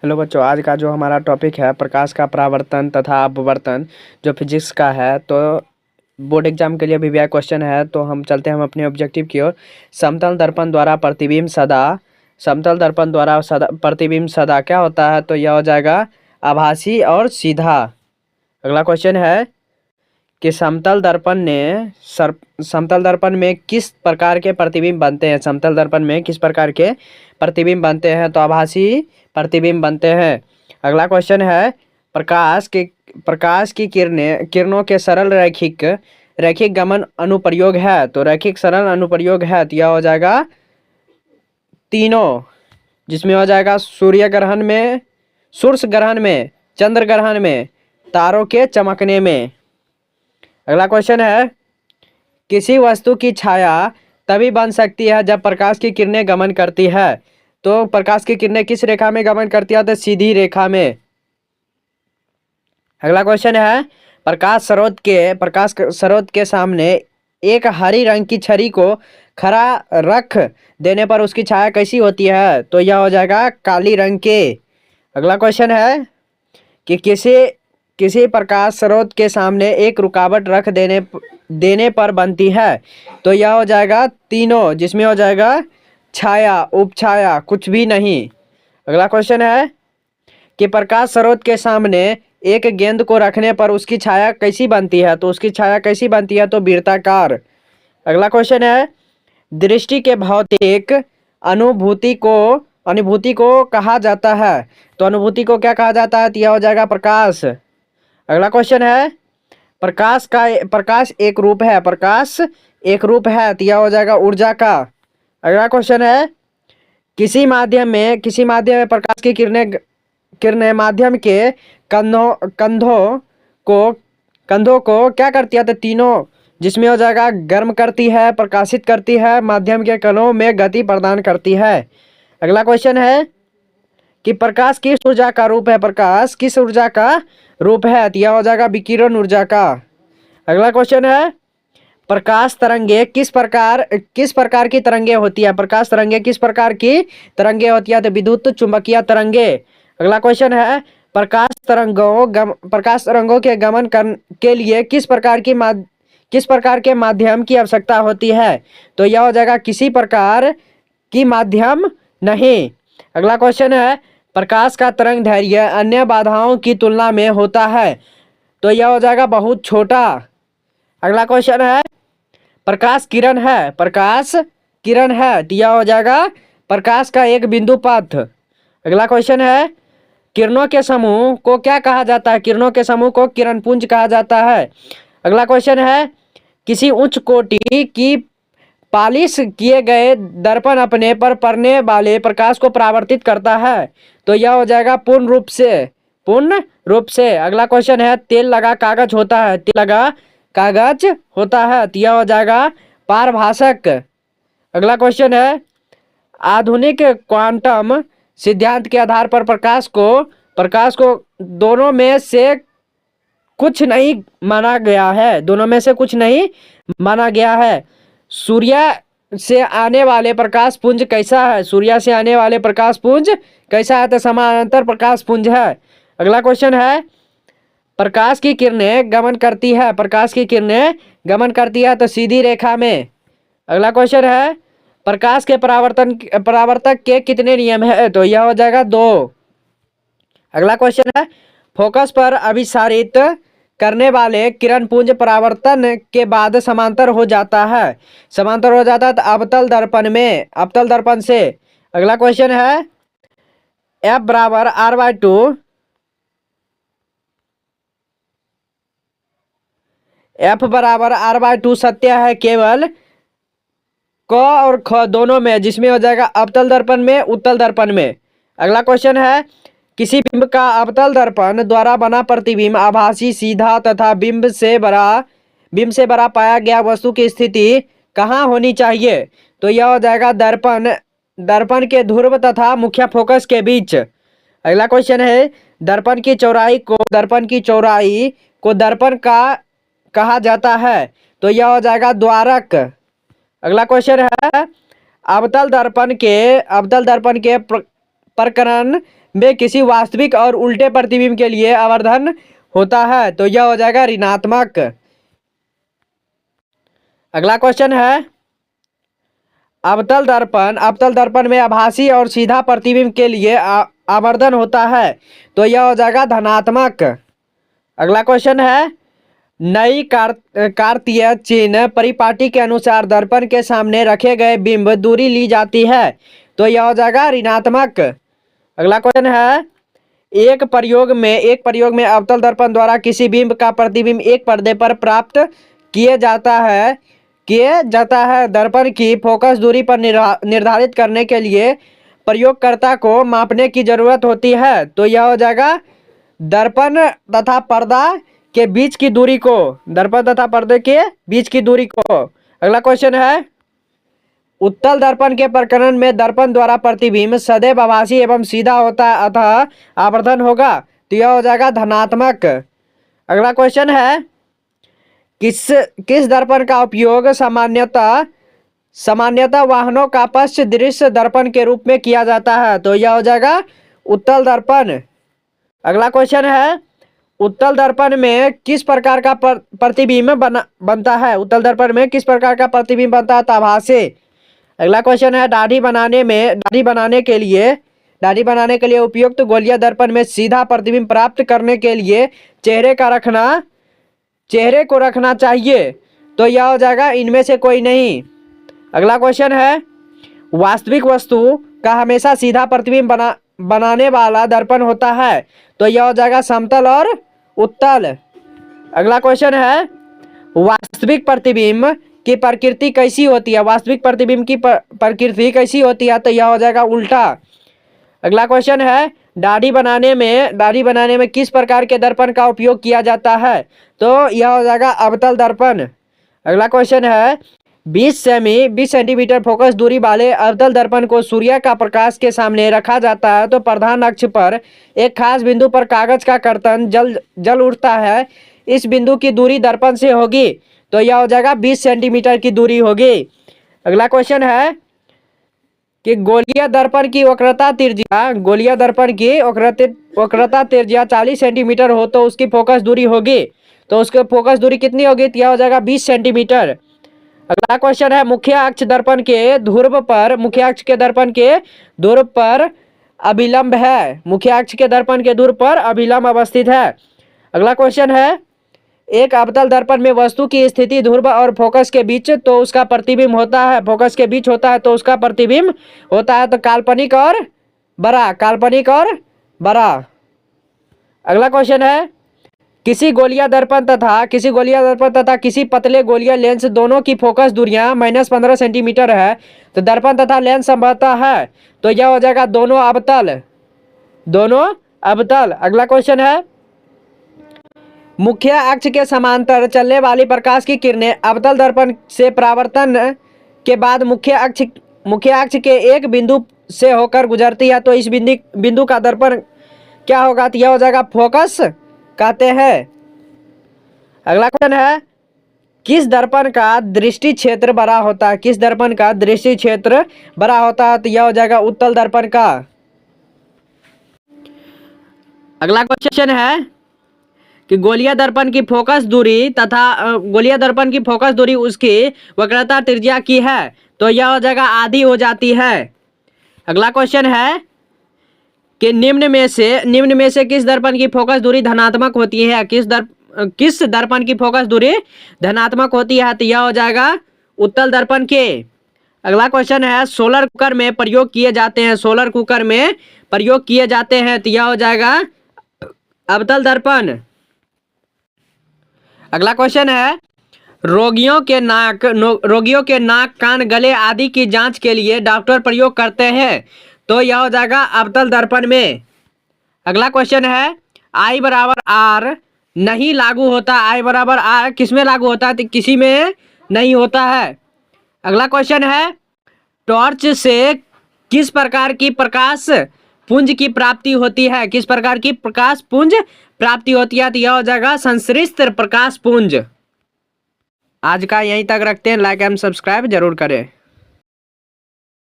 Hello बच्चों, आज का जो हमारा टॉपिक है प्रकाश का परावर्तन तथा अपवर्तन, जो फिजिक्स का है। तो बोर्ड एग्जाम के लिए भी यह क्वेश्चन है। तो हम चलते हैं हम अपने ऑब्जेक्टिव की ओर। समतल दर्पण द्वारा प्रतिबिंब सदा, समतल दर्पण द्वारा प्रतिबिंब सदा क्या होता है? तो यह हो जाएगा आभासी और सीधा। अगला क्वेश्चन है कि समतल दर्पण में किस प्रकार के प्रतिबिंब बनते हैं? समतल दर्पण में किस प्रकार के प्रतिबिंब बनते हैं? तो आभासी प्रतिबिंब बनते हैं। अगला क्वेश्चन है प्रकाश की किरणों के सरल रैखिक गमन अनुप्रयोग है। तो रैखिक सरल अनुप्रयोग है तो यह हो जाएगा तीनों, जिसमें हो जाएगा सूर्य ग्रहण में, चंद्र ग्रहण में, तारों के चमकने में। अगला क्वेश्चन है किसी वस्तु की छाया तभी बन सकती है जब प्रकाश की किरणें गमन करती है। तो प्रकाश की किरणें किस रेखा में गमन करती है? तो सीधी रेखा में। अगला क्वेश्चन है प्रकाश स्रोत के सामने एक हरी रंग की छड़ी को खड़ा रख देने पर उसकी छाया कैसी होती है? तो यह हो जाएगा काली रंग के। अगला क्वेश्चन है कि किसी प्रकाश स्रोत के सामने एक रुकावट रख देने पर बनती है। तो यह हो जाएगा तीनों, जिसमें हो जाएगा छाया, उपछाया, कुछ भी नहीं। अगला क्वेश्चन है कि प्रकाश स्रोत के सामने एक गेंद को रखने पर उसकी छाया कैसी बनती है? तो उसकी छाया कैसी बनती है? तो वृत्ताकार। अगला क्वेश्चन है दृष्टि के भौतिक अनुभूति को कहा जाता है। तो अनुभूति को क्या कहा जाता है? तो यह हो जाएगा प्रकाश। अगला क्वेश्चन है प्रकाश एक रूप है तो यह हो जाएगा ऊर्जा का। अगला क्वेश्चन है किसी माध्यम में प्रकाश की किरणें माध्यम के कंधों को क्या करती है? तो तीनों, जिसमें हो जाएगा गर्म करती है, प्रकाशित करती है, माध्यम के कणों में गति प्रदान करती है। अगला क्वेश्चन है कि प्रकाश किस ऊर्जा का रूप है? प्रकाश किस ऊर्जा का रूप है? तो यह हो जाएगा विकिरण ऊर्जा का। अगला क्वेश्चन है प्रकाश तरंगे किस प्रकार की तरंगे होती है? प्रकाश तरंगे किस प्रकार की तरंगे होती है? तो विद्युत चुंबकीय तरंगे। अगला क्वेश्चन है प्रकाश तरंगों के गमन के लिए किस प्रकार के माध्यम की आवश्यकता होती है? तो यह हो जाएगा किसी प्रकार की माध्यम नहीं। अगला क्वेश्चन है प्रकाश का तरंग दैर्घ्य अन्य बाधाओं की तुलना में होता है। तो यह हो जाएगा बहुत छोटा। अगला क्वेश्चन है प्रकाश किरण है तो यह हो जाएगा प्रकाश का एक बिंदु पथ। अगला क्वेश्चन है किरणों के समूह को क्या कहा जाता है? किरणों के समूह को किरणपुंज कहा जाता है। अगला क्वेश्चन है किसी उच्च कोटि की पॉलिश किए गए दर्पण अपने पर पड़ने वाले प्रकाश को परावर्तित करता है। तो यह हो जाएगा पूर्ण रूप से। अगला क्वेश्चन है तेल लगा कागज होता है तो यह हो जाएगा पारभाषक। अगला क्वेश्चन है आधुनिक क्वांटम सिद्धांत के आधार पर प्रकाश को दोनों में से कुछ नहीं माना गया है। सूर्य से आने वाले प्रकाश पुंज कैसा है? तो समानांतर प्रकाश पुंज है। अगला क्वेश्चन है प्रकाश की किरणें गमन करती है तो सीधी रेखा में। अगला क्वेश्चन है प्रकाश के परावर्तक के कितने नियम है? तो यह हो जाएगा 2। अगला क्वेश्चन है फोकस पर अभिसारित करने वाले किरण पुंज परावर्तन के बाद समांतर हो जाता है तो अवतल दर्पण से। अगला क्वेश्चन है F बराबर R/2 सत्य है केवल क और ख दोनों में, जिसमें हो जाएगा अवतल दर्पण में, उत्तल दर्पण में। अगला क्वेश्चन है किसी बिंब का अवतल दर्पण द्वारा बना प्रतिबिंब आभासी, सीधा तथा बिंब से बड़ा पाया गया वस्तु की स्थिति कहाँ होनी चाहिए? तो यह हो जाएगा दर्पण के ध्रुव तथा मुख्य फोकस के बीच। अगला क्वेश्चन है दर्पण की चौड़ाई को दर्पण का कहा जाता है। तो यह हो जाएगा द्वारक। अगला क्वेश्चन है अवतल दर्पण के प्रकरण में किसी वास्तविक और उल्टे प्रतिबिंब के लिए आवर्धन होता है, तो यह हो जाएगा ऋणात्मक। अगला क्वेश्चन है अवतल दर्पण में आभासी और सीधा प्रतिबिंब के लिए आवर्धन होता है, तो यह हो जाएगा धनात्मक। अगला क्वेश्चन है नई कार्तीय चिन्ह परिपाटी के अनुसार दर्पण के सामने रखे गए बिंब दूरी ली जाती है, तो यह हो जाएगा ऋणात्मक। अगला क्वेश्चन है एक प्रयोग में अवतल दर्पण द्वारा किसी बिंब का प्रतिबिंब एक पर्दे पर प्राप्त किए जाता है। दर्पण की फोकस दूरी पर निर्धारित करने के लिए प्रयोगकर्ता को मापने की जरूरत होती है, तो यह हो जाएगा दर्पण तथा पर्दा के बीच की दूरी को, दर्पण तथा पर्दे के बीच की दूरी को। अगला क्वेश्चन है उत्तल दर्पण के प्रकरण में दर्पण द्वारा प्रतिबिंब सदैव आभासी एवं सीधा होता है, अतः आवर्धन होगा, तो यह हो जाएगा धनात्मक। अगला क्वेश्चन है किस दर्पण का उपयोग सामान्यतः वाहनों का पश्च दृश्य दर्पण के रूप में किया जाता है, तो यह हो जाएगा उत्तल दर्पण। अगला क्वेश्चन है उत्तल दर्पण में किस प्रकार का प्रतिबिंब बनता है, उत्तल दर्पण में किस प्रकार का प्रतिबिंब बनता है, तो आभासी। अगला क्वेश्चन है दाढ़ी बनाने के लिए उपयुक्त गोलीय दर्पण में सीधा प्रतिबिंब प्राप्त करने के लिए चेहरे को रखना चाहिए, तो यह हो जाएगा इनमें से कोई नहीं। अगला क्वेश्चन है वास्तविक वस्तु का हमेशा सीधा प्रतिबिंब बनाने वाला दर्पण होता है, तो यह हो जाएगा समतल और उत्तल। अगला क्वेश्चन है वास्तविक प्रतिबिंब की प्रकृति कैसी होती है, वास्तविक प्रतिबिंब की प्रकृति कैसी होती है, तो यह हो जाएगा उल्टा। अगला क्वेश्चन है दाढ़ी बनाने में किस प्रकार के दर्पण का उपयोग किया जाता है, तो यह हो जाएगा अवतल दर्पण। अगला क्वेश्चन है 20 सेंटीमीटर फोकस दूरी वाले अवतल दर्पण को सूर्य का प्रकाश के सामने रखा जाता है, तो प्रधान अक्ष पर एक खास बिंदु पर कागज का कर्तन जल उठता है, इस बिंदु की दूरी दर्पण से होगी, तो यह हो जाएगा 20 सेंटीमीटर की दूरी होगी। अगला क्वेश्चन है कि गोलीय दर्पण की वक्रता त्रिज्या 40 सेंटीमीटर हो तो उसकी फोकस दूरी होगी, तो उसकी फोकस दूरी कितनी होगी, तो यह हो जाएगा 20 सेंटीमीटर। अगला क्वेश्चन है मुख्य अक्ष के दर्पण के ध्रुव पर अभिलंब है, मुख्य अक्ष के दर्पण के ध्रुव पर अभिलंब अवस्थित है। अगला क्वेश्चन है एक अवतल दर्पण में वस्तु की स्थिति ध्रुव और फोकस के बीच तो उसका प्रतिबिंब होता है, फोकस के बीच होता है तो उसका प्रतिबिंब होता है, तो काल्पनिक और बड़ा। अगला क्वेश्चन है किसी गोलीय दर्पण तथा किसी पतले गोलीय लेंस दोनों की फोकस दूरियां -15 सेंटीमीटर है, तो दर्पण तथा लेंस समबाहु है, तो यह हो जाएगा दोनों अवतल। अगला क्वेश्चन है मुख्य अक्ष के समांतर चलने वाली प्रकाश की किरणें अवतल दर्पण से परावर्तन के बाद मुख्य अक्ष के एक बिंदु से होकर गुजरती है, तो इस बिंदु का दर्पण क्या होगा, तो यह हो जाएगा फोकस कहते हैं। अगला क्वेश्चन है किस दर्पण का दृष्टि क्षेत्र बड़ा होता है, तो यह हो जाएगा उत्तल दर्पण का। अगला क्वेश्चन है कि गोलीय दर्पण की फोकस दूरी उसकी वक्रता त्रिज्या की है, तो यह हो जाएगा आधी हो जाती है। अगला क्वेश्चन है कि निम्न में से किस दर्पण की फोकस दूरी धनात्मक होती है, किस दर्पण की फोकस दूरी धनात्मक होती है, तो यह हो जाएगा उत्तल दर्पण के। अगला क्वेश्चन है सोलर कुकर में प्रयोग किए जाते हैं, तो यह हो जाएगा अवतल दर्पण। अगला क्वेश्चन है रोगियों के नाक कान गले आदि की जांच के लिए डॉक्टर प्रयोग करते हैं, तो यह हो जाएगा अवतल दर्पण में। अगला क्वेश्चन है I बराबर R नहीं लागू होता, I बराबर R किस में लागू होता है, तो किसी में नहीं होता है। अगला क्वेश्चन है टॉर्च से किस प्रकार की प्रकाश पुंज की प्राप्ति होती है, तो यह हो जाएगा संश्लिष्ट प्रकाश पुंज। आज का यहीं तक रखते हैं, लाइक एंड सब्सक्राइब जरूर करें।